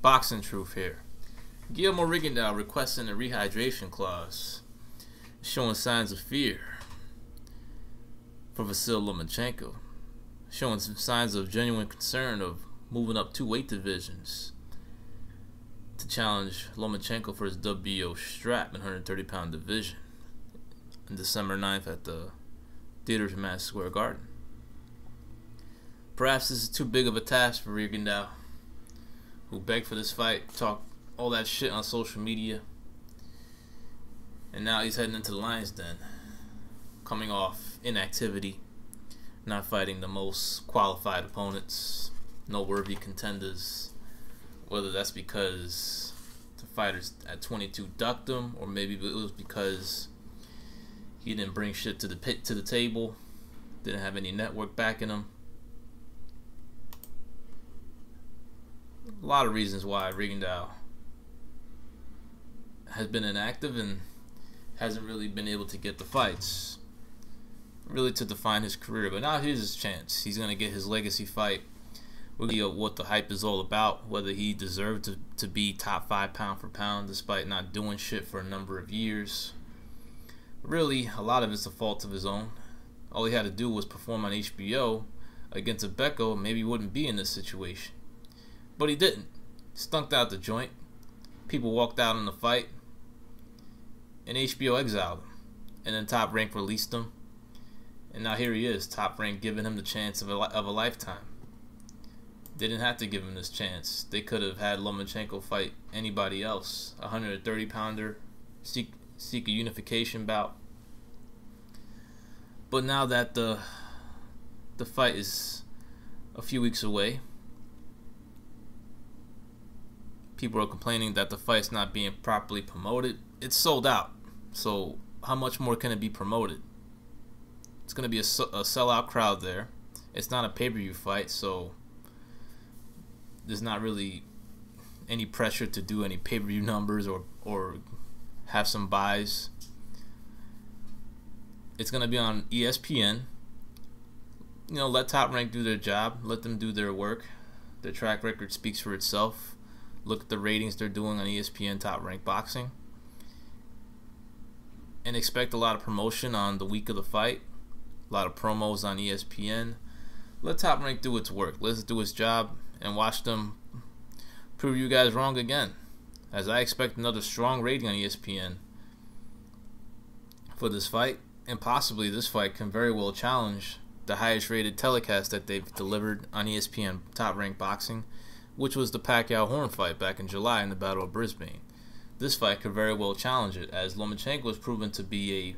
Boxing truth here. Guillermo Rigondeaux requesting a rehydration clause, showing signs of fear for VASYL Lomachenko, showing some signs of genuine concern of moving up 2 weight divisions to challenge Lomachenko for his WBO strap in 130-pound division on December 9th at the theaters in Madison Square Garden. Perhaps this is too big of a task for Rigondeaux, who begged for this fight, talked all that shit on social media, and now he's heading into the Lion's Den, coming off inactivity, not fighting the most qualified opponents, no worthy contenders, whether that's because the fighters at 22 ducked him, or maybe it was because he didn't bring shit to the table, didn't have any network backing him. A lot of reasons why Rigondeaux has been inactive and hasn't really been able to get the fights really to define his career. But now here's his chance. He's going to get his legacy fight. We'll see what the hype is all about, whether he deserved to be top 5 pound for pound despite not doing shit for a number of years. Really, a lot of it's the fault of his own. All he had to do was perform on HBO against a Becco, maybe he wouldn't be in this situation. But he didn't. Stunked out the joint. People walked out on the fight, and HBO exiled him. And then Top Rank released him. And now here he is, Top Rank giving him the chance of a lifetime. They didn't have to give him this chance. They could have had Lomachenko fight anybody else. A 130-pounder, seek a unification bout. But now that the fight is a few weeks away, people are complaining that the fight's not being properly promoted. It's sold out. So how much more can it be promoted? It's going to be a sellout crowd there. It's not a pay-per-view fight, so there's not really any pressure to do any pay-per-view numbers or have some buys. It's going to be on ESPN. You know, let Top Rank do their job. Let them do their work. Their track record speaks for itself. Look at the ratings they're doing on ESPN Top Rank Boxing. And expect a lot of promotion on the week of the fight. A lot of promos on ESPN. Let Top Rank do its work. Let it do its job and watch them prove you guys wrong again. As I expect another strong rating on ESPN for this fight. And possibly this fight can very well challenge the highest rated telecast that they've delivered on ESPN Top Rank Boxing, which was the Pacquiao-Horn fight back in July in the Battle of Brisbane. This fight could very well challenge it, as Lomachenko has proven to be a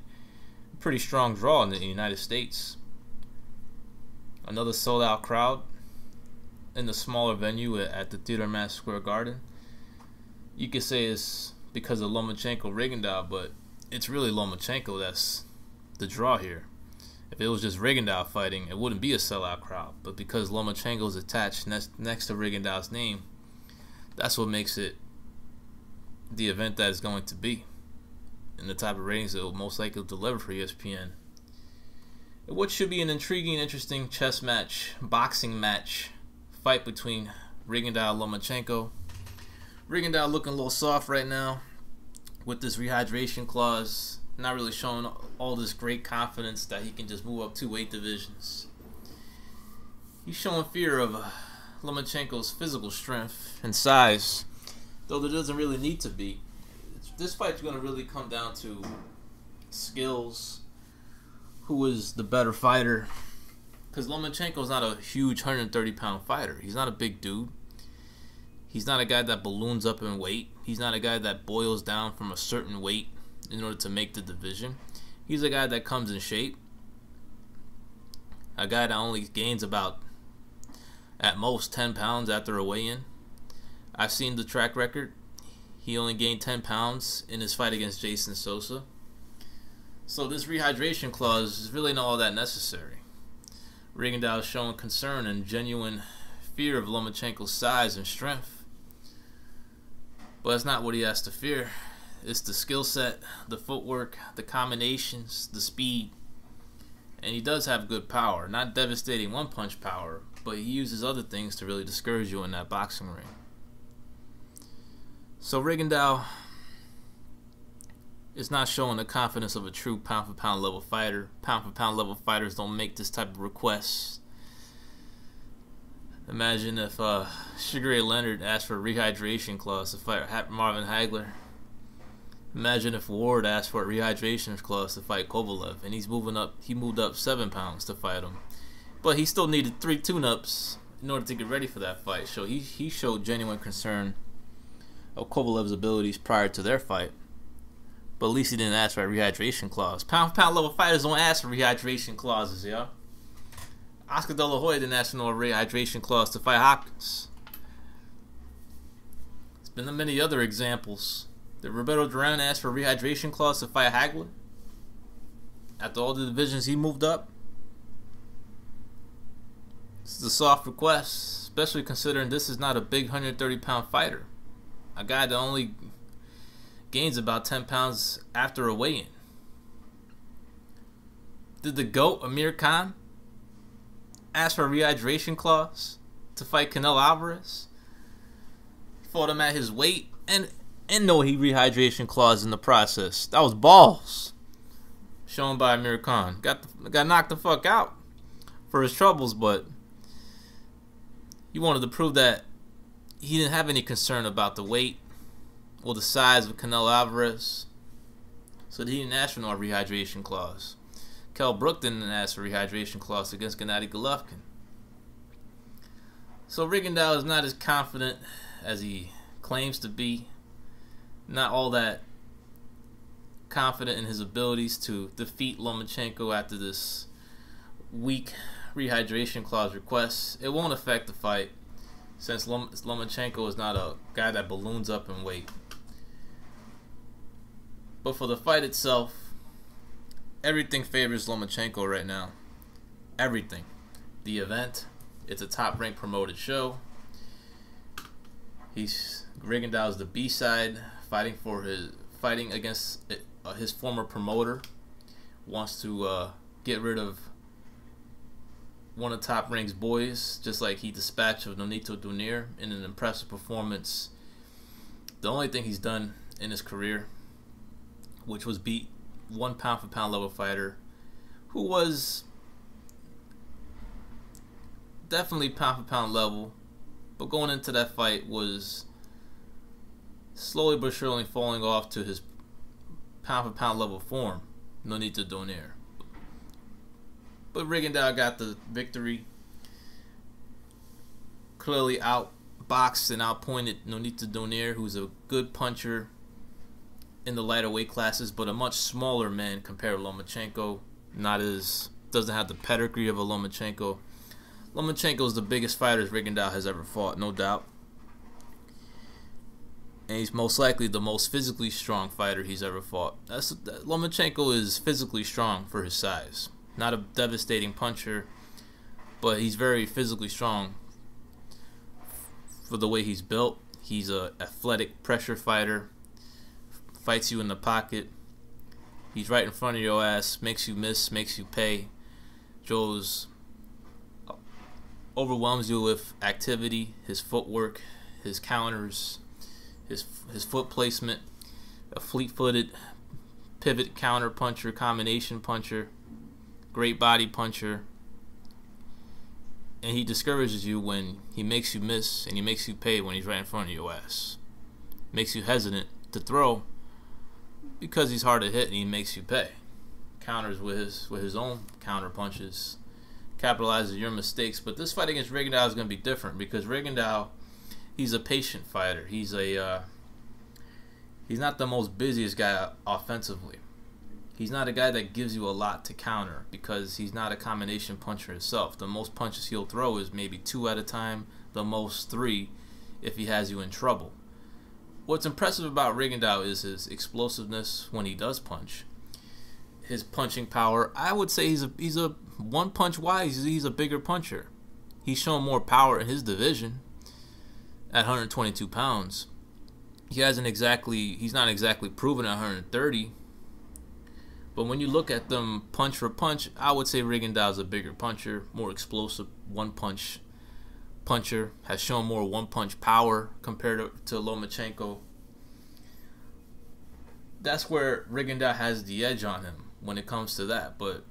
pretty strong draw in the United States. Another sold-out crowd in the smaller venue at the theater in Madison Square Garden. You could say it's because of Lomachenko-Rigondeaux, but it's really Lomachenko that's the draw here. If it was just Rigondeaux fighting, it wouldn't be a sellout crowd. But because Lomachenko is attached next to Rigondeaux's name, that's what makes it the event that it's going to be, and the type of ratings it will most likely deliver for ESPN. What should be an intriguing, interesting chess match, boxing match, fight between Rigondeaux and Lomachenko. Rigondeaux looking a little soft right now with this rehydration clause. Not really showing all this great confidence that he can just move up 2 weight divisions. He's showing fear of Lomachenko's physical strength and size, though there doesn't really need to be. This fight's going to really come down to skills, who is the better fighter, because Lomachenko's not a huge 130-pound fighter. He's not a big dude. He's not a guy that balloons up in weight. He's not a guy that boils down from a certain weight in order to make the division. He's a guy that comes in shape. A guy that only gains about, at most, 10 pounds after a weigh-in. I've seen the track record. He only gained 10 pounds in his fight against Jason Sosa. So this rehydration clause is really not all that necessary. Rigondeaux is showing concern and genuine fear of Lomachenko's size and strength. But that's not what he has to fear. It's the skill set, the footwork, the combinations, the speed. And he does have good power. Not devastating one-punch power, but he uses other things to really discourage you in that boxing ring. So Rigondeaux is not showing the confidence of a true pound-for-pound level fighter. Pound-for-pound level fighters don't make this type of requests. Imagine if Sugar Ray Leonard asked for a rehydration clause to fight Marvin Hagler. Imagine if Ward asked for a rehydration clause to fight Kovalev, and he moved up 7 pounds to fight him. But he still needed 3 tune-ups in order to get ready for that fight. So he showed genuine concern of Kovalev's abilities prior to their fight. But at least he didn't ask for a rehydration clause. Pound-for-pound level fighters don't ask for rehydration clauses, yo. Oscar De La Hoya didn't ask for no rehydration clause to fight Hopkins. There's been many other examples. Did Roberto Duran ask for a rehydration clause to fight Hagler? After all the divisions he moved up? This is a soft request, especially considering this is not a big 130-pound fighter. A guy that only gains about 10 pounds after a weigh-in. Did the GOAT, Amir Khan, ask for a rehydration clause to fight Canelo Alvarez? Fought him at his weight and no rehydration clause in the process. That was balls shown by Amir Khan. Got knocked the fuck out for his troubles, but he wanted to prove that he didn't have any concern about the weight or the size of Canelo Alvarez, so he didn't ask for no rehydration clause. Kell Brook didn't ask for a rehydration clause against Gennady Golovkin. So Rigondeaux is not as confident as he claims to be. Not all that confident in his abilities to defeat Lomachenko after this weak rehydration clause request. It won't affect the fight, since Lomachenko is not a guy that balloons up in weight. But for the fight itself, everything favors Lomachenko right now. Everything. The event, it's a top-ranked promoted show. Rigondeaux is the B-side, fighting against his former promoter. Wants to get rid of one of Top Rank's boys, just like he dispatched of Nonito Donaire in an impressive performance. The only thing he's done in his career, which was beat one pound-for-pound level fighter who was definitely pound-for-pound level, but going into that fight was slowly but surely falling off to his pound-for-pound level form, Nonito Donaire. But Rigondeaux got the victory. Clearly outboxed and outpointed Nonito Donaire, who's a good puncher in the lighter weight classes, but a much smaller man compared to Lomachenko. Doesn't have the pedigree of a Lomachenko. Lomachenko is the biggest fighter Rigondeaux has ever fought, no doubt. And he's most likely the most physically strong fighter he's ever fought. Lomachenko is physically strong for his size. Not a devastating puncher, but he's very physically strong for the way he's built. He's an athletic pressure fighter. Fights you in the pocket. He's right in front of your ass. Makes you miss, makes you pay. Overwhelms you with activity. His footwork, his counters, his foot placement. A fleet-footed pivot counter puncher, combination puncher. Great body puncher. And he discourages you when he makes you miss, and he makes you pay when he's right in front of your ass. Makes you hesitant to throw because he's hard to hit, and he makes you pay. Counters with his own counter punches. Capitalizes your mistakes. But this fight against Rigondeaux is going to be different, because Rigondeaux, he's a patient fighter. He's not the most busiest guy offensively. He's not a guy that gives you a lot to counter, because he's not a combination puncher himself. The most punches he'll throw is maybe 2 at a time, the most 3 if he has you in trouble. What's impressive about Rigondeaux is his explosiveness when he does punch. His punching power, I would say he's a one punch wise, he's a bigger puncher. He's shown more power in his division at 122 pounds. He's not exactly proven at 130. But when you look at them punch for punch, I would say Rigondeaux is a bigger puncher, more explosive one-punch puncher, has shown more one-punch power compared to Lomachenko. that's where Rigondeaux has the edge on him when it comes to that. But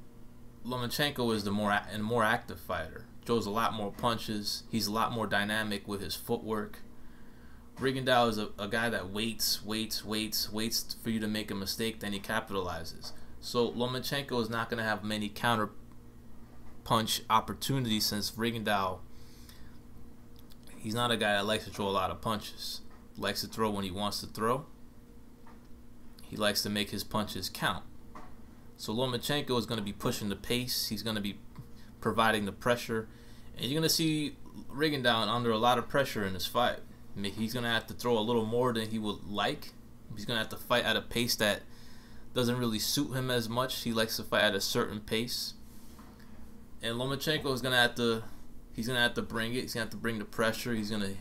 Lomachenko is the more active fighter. Throws a lot more punches. He's a lot more dynamic with his footwork. Rigondeaux is a guy that waits for you to make a mistake, then he capitalizes. So Lomachenko is not going to have many counter punch opportunities, since Rigondeaux, he's not a guy that likes to throw a lot of punches. He likes to throw when he wants to throw. He likes to make his punches count. So Lomachenko is going to be pushing the pace. He's going to be providing the pressure. And you're going to see Rigondeaux under a lot of pressure in this fight. He's going to have to throw a little more than he would like. He's going to have to fight at a pace that doesn't really suit him as much. He likes to fight at a certain pace. And Lomachenko is going to have to, he's going to have to bring it. He's going to have to bring the pressure. He's going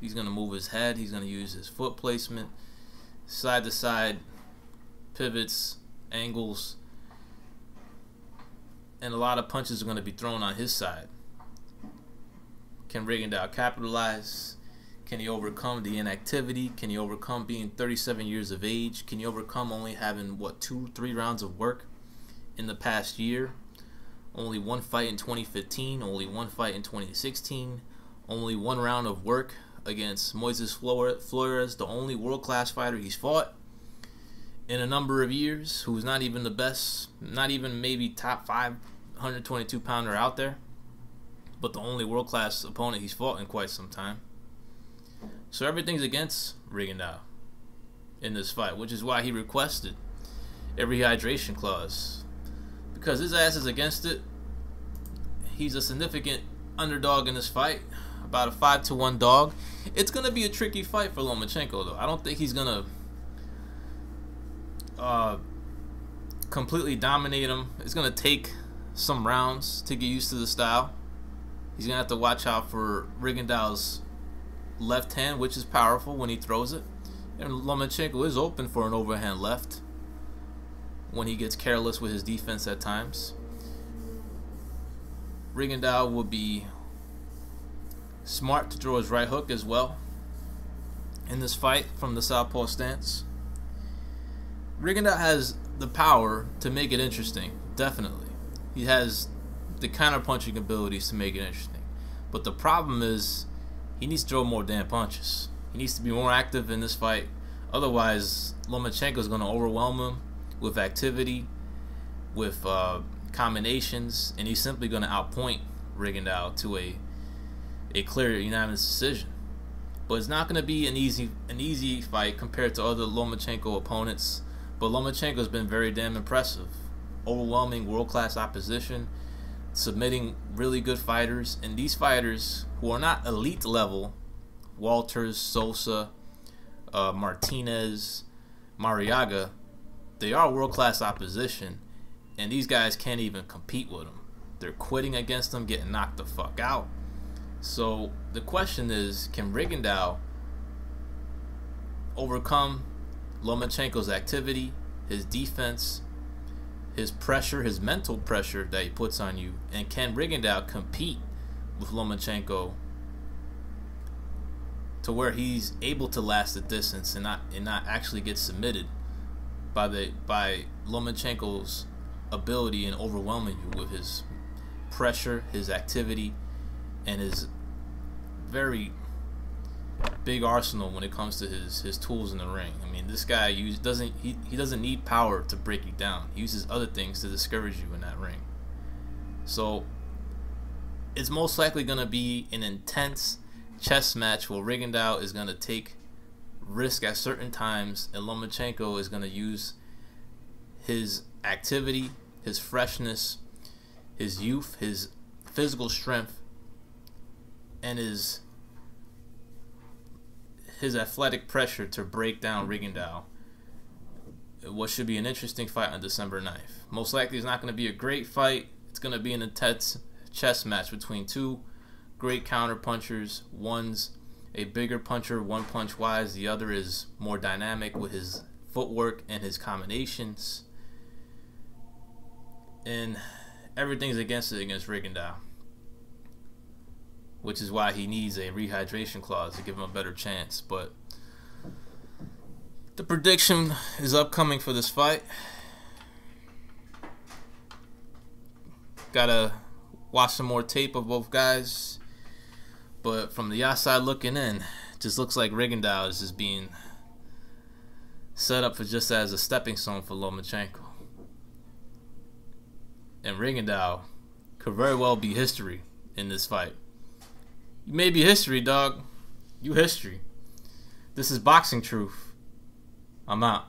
to move his head. He's going to use his foot placement, side to side pivots, angles, and a lot of punches are going to be thrown on his side. Can Rigondeaux capitalize? Can he overcome the inactivity? Can he overcome being 37 years of age? Can he overcome only having, what, 2-3 rounds of work in the past year? Only one fight in 2015, only one fight in 2016, only one round of work against Moises Flores, the only world-class fighter he's fought in a number of years, who's not even the best, not even maybe top 5 122-pounder out there, but the only world-class opponent he's fought in quite some time. So everything's against Rigondeaux in this fight, which is why he requested a rehydration clause, because his ass is against it. He's a significant underdog in this fight, about a 5-1 dog. It's gonna be a tricky fight for Lomachenko, though. I don't think he's gonna completely dominate him. It's gonna take some rounds to get used to the style. He's gonna have to watch out for Rigondeaux's left hand, which is powerful when he throws it, and Lomachenko is open for an overhand left when he gets careless with his defense at times. Rigondeaux will be smart to throw his right hook as well in this fight from the southpaw stance. Rigondeaux has the power to make it interesting, definitely. He has the counter-punching abilities to make it interesting. But the problem is, he needs to throw more damn punches. He needs to be more active in this fight. Otherwise, Lomachenko is going to overwhelm him with activity, with combinations, and he's simply going to outpoint Rigondeaux to a clear unanimous decision. But it's not going to be an easy fight compared to other Lomachenko opponents. But Lomachenko has been very damn impressive. Overwhelming world-class opposition, submitting really good fighters, and these fighters who are not elite level, Walters, Sosa, Martinez, Mariaga, they are world-class opposition, and these guys can't even compete with them. They're quitting against them, getting knocked the fuck out. So the question is, can Rigondeaux overcome Lomachenko's activity, his defense, his pressure, his mental pressure that he puts on you, and can Rigondeaux compete with Lomachenko to where he's able to last the distance and not actually get submitted by Lomachenko's ability in overwhelming you with his pressure, his activity, and his very big arsenal when it comes to his tools in the ring. I mean, this guy doesn't need power to break you down. He uses other things to discourage you in that ring. So it's most likely going to be an intense chess match where Rigondeaux is going to take risk at certain times, and Lomachenko is going to use his activity, his freshness, his youth, his physical strength, and his athletic pressure to break down Rigondeaux. What should be an interesting fight on December 9th. Most likely it's not going to be a great fight. It's going to be an intense chess match between two great counter punchers. One's a bigger puncher, one punch wise. The other is more dynamic with his footwork and his combinations. And everything's against Rigondeaux, which is why he needs a rehydration clause to give him a better chance. But The prediction is upcoming for this fight. Gotta watch some more tape of both guys. But from the outside looking in, it just looks like Rigondeaux is just being set up for just as a stepping stone for Lomachenko. And Rigondeaux could very well be history in this fight. You may be history, dog. You history. This is Boxing Truth. I'm out.